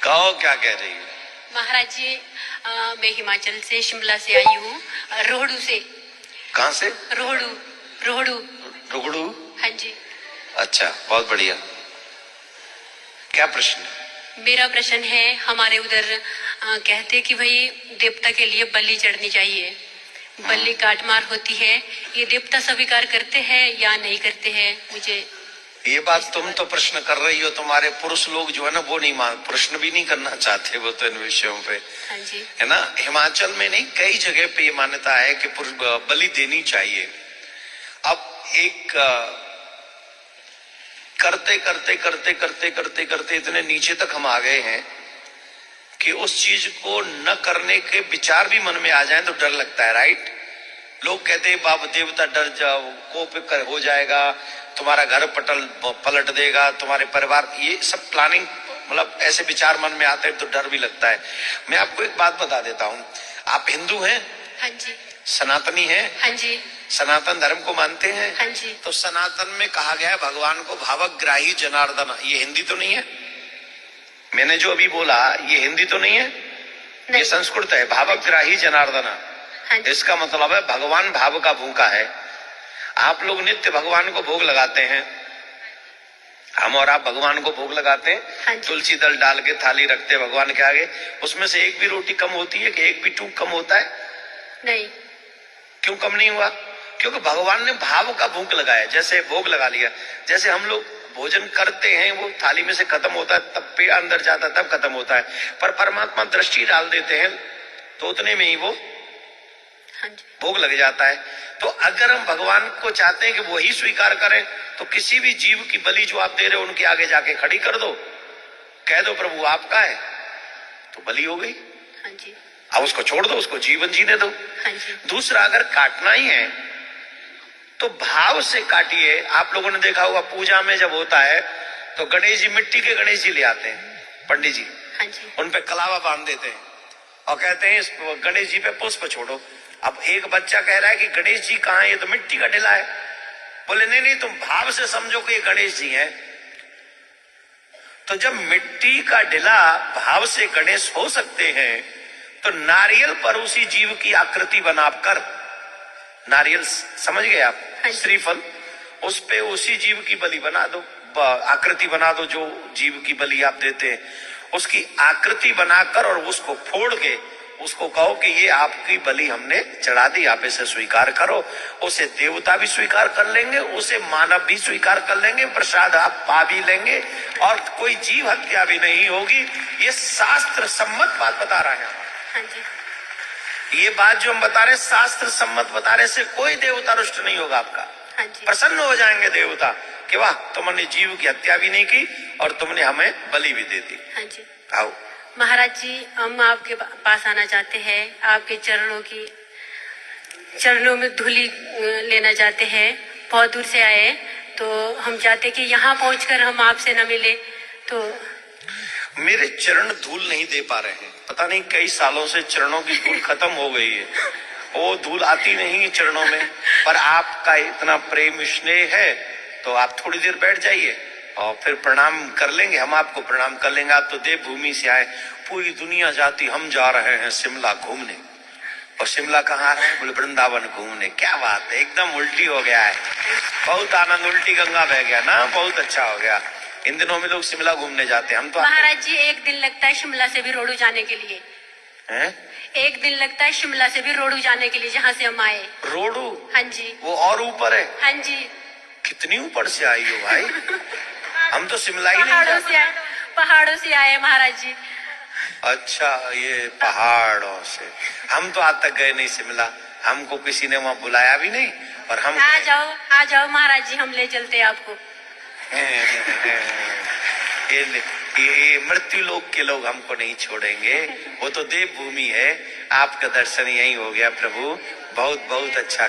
कहो क्या कह रही हो? महाराज जी, मैं हिमाचल से शिमला से आई हूँ, रोहड़ू से। कहाँ से? रोहड़ू। रोहड़ू। रुगड़ू? हाँ जी। अच्छा, बहुत बढ़िया। क्या प्रश्न है? मेरा प्रश्न है, हमारे उधर कहते कि भाई देवता के लिए बलि चढ़नी चाहिए, बलि काट मार होती है, ये देवता स्वीकार करते हैं या नहीं करते हैं? मुझे ये बात तुम तो प्रश्न कर रही हो, तुम्हारे पुरुष लोग जो है ना वो नहीं प्रश्न भी नहीं करना चाहते वो तो इन विषयों पे। हाँ जी। है ना, हिमाचल में नहीं कई जगह पे ये मान्यता है कि बलि देनी चाहिए। अब एक करते करते करते करते करते करते इतने नीचे तक हम आ गए हैं कि उस चीज को न करने के विचार भी मन में आ जाए तो डर लगता है। राइट? लोग कहते हैं बाबा देवता डर जाओ, कोप कर हो जाएगा, तुम्हारा घर पलट देगा, तुम्हारे परिवार, ये सब प्लानिंग, मतलब ऐसे विचार मन में आते हैं तो डर भी लगता है। मैं आपको एक बात बता देता हूँ, आप हिंदू हैं? हाँ जी। सनातनी हैं? हाँ जी। सनातन धर्म को मानते हैं? हाँ जी। तो सनातन में कहा गया है भगवान को भावग्राही जनार्दन। ये हिंदी तो नहीं है? मैंने जो अभी बोला ये हिंदी तो नहीं है? नहीं। ये संस्कृत है, भावग्राही जनार्दन। हाँ, इसका मतलब है भगवान भाव का भूखा है। आप लोग नित्य भगवान को भोग लगाते हैं, हम और आप भगवान को भोग लगाते हैं। हाँ, तुलसी दल डाल के थाली रखते हैं भगवान के आगे, उसमें से एक भी रोटी कम होती है कि एक भी टूक कम होता है? नहीं। क्यों कम नहीं हुआ? क्योंकि भगवान ने भाव का भूख लगाया, जैसे भोग लगा लिया। जैसे हम लोग भोजन करते हैं वो थाली में से खत्म होता है, तब पेट अंदर जाता है, तब खत्म होता है, पर परमात्मा दृष्टि डाल देते हैं तो उतने में ही वो भोग लग जाता है। तो अगर हम भगवान को चाहते हैं कि वो ही स्वीकार करें तो किसी भी जीव की बलि जो आप दे रहे हो उनके आगे जाके खड़ी कर दो, कह दो प्रभु आपका है, तो बलि हो गई। हाँ जी। अब उसको छोड़ दो, उसको जीवन जीने दो। हाँ जी। दूसरा, अगर काटना ही है तो भाव से काटिए। आप लोगों ने देखा होगा पूजा में जब होता है तो गणेश जी, मिट्टी के गणेश जी ले आते हैं पंडित जी। हाँ जी। उन पे कलावा बांध देते हैं और कहते हैं गणेश जी पे पुष्प छोड़ो। अब एक बच्चा कह रहा है कि गणेष जी कहाँ है, ये तो मिट्टी का ढिला है। बोले नहीं नहीं, तुम भाव से समझो कि ये गणेश जी हैं। तो जब मिट्टी का ढिला भाव से गणेश हो सकते हैं तो नारियल पर उसी जीव की आकृति बनाकर, नारियल समझ गए आप, श्रीफल, उस पे उसी जीव की बलि बना दो, आकृति बना दो। जो जीव की बलि आप देते हैं उसकी आकृति बनाकर और उसको फोड़ के उसको कहो कि ये आपकी बलि हमने चढ़ा दी, आप इसे स्वीकार करो। उसे देवता भी स्वीकार कर लेंगे, उसे मानव भी स्वीकार कर लेंगे, प्रसाद आप पा भी लेंगे और कोई जीव हत्या भी नहीं होगी। ये शास्त्र सम्मत बात बता रहे हैं। हाँ जी। ये बात जो हम बता रहे हैं शास्त्र सम्मत बता रहे, से कोई देवता रुष्ट नहीं होगा आपका। हाँ जी। प्रसन्न हो जाएंगे देवता कि वाह, तुमने जीव की हत्या भी नहीं की और तुमने हमें बलि भी दे दी। हाँ जी। आओ महाराज जी, हम आपके पास आना चाहते हैं, आपके चरणों में धूली लेना चाहते हैं। बहुत दूर से आए तो हम चाहते कि यहाँ पहुंचकर हम आपसे न मिले। तो मेरे चरण धूल नहीं दे पा रहे हैं, पता नहीं कई सालों से चरणों की धूल खत्म हो गई है, वो धूल आती नहीं है चरणों में। पर आपका इतना प्रेम स्नेह है तो आप थोड़ी देर बैठ जाइए और फिर प्रणाम कर लेंगे, हम आपको प्रणाम कर लेंगे। आप तो देवभूमि से आए, पूरी दुनिया जाती, हम जा रहे हैं शिमला घूमने। और शिमला कहाँ है? बोले वृंदावन घूमने। क्या बात है, एकदम उल्टी हो गया है, बहुत आनंद, उल्टी गंगा बह गया ना, बहुत अच्छा हो गया। इन दिनों में लोग शिमला घूमने जाते हैं। हम तो महाराज जी, एक दिन लगता है शिमला से भी रोडू जाने के लिए। हैं? एक दिन लगता है शिमला से भी रोडू जाने के लिए, जहाँ से हम आए। रोडू? हाँ जी। वो और ऊपर है? हाँ जी। कितनी ऊपर से आई हो भाई? हम तो शिमला ही नहीं जाते। पहाड़ों से आए महाराज जी। अच्छा, ये पहाड़ों से। हम तो आज तक गए नहीं शिमला, हमको किसी ने वहाँ बुलाया भी नहीं। और हम आ जाओ महाराज जी, हम ले चलते आपको। ये मृत्यु लोक के लोग हमको नहीं छोड़ेंगे, वो तो देवभूमि है। आपका दर्शन यही हो गया प्रभु, बहुत बहुत अच्छा।